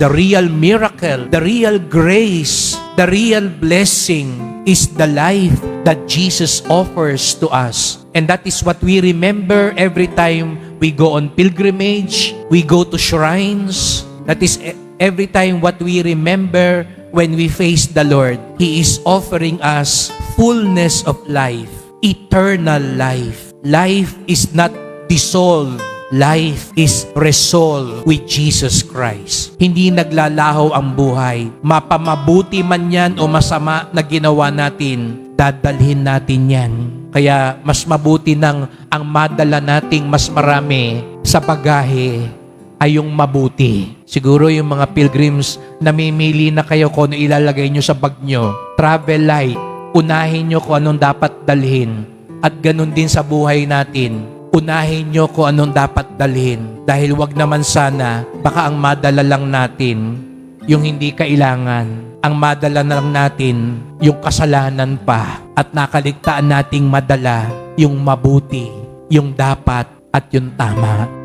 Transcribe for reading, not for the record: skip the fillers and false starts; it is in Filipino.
The real miracle, the real grace, the real blessing is the life that Jesus offers to us. And that is what we remember every time we go on pilgrimage, we go to shrines. That is every time what we remember when we face the Lord. He is offering us fullness of life, eternal life. Life is not dissolved. Life is resolved with Jesus Christ. Hindi naglalaho ang buhay. Mapamabuti man yan o masama na ginawa natin, dadalhin natin yan. Kaya mas mabuti nang ang madala nating mas marami sa bagahe ay yung mabuti. Siguro yung mga pilgrims, namimili na kayo kung ano ilalagay nyo sa bag nyo. Travel light. Unahin nyo kung anong dapat dalhin. At ganun din sa buhay natin. Unahin nyo kung anong dapat dalhin. Dahil wag naman sana, baka ang madala lang natin, yung hindi kailangan. Ang madala na lang natin, yung kasalanan pa. At nakaligtaan nating madala, yung mabuti, yung dapat at yung tama.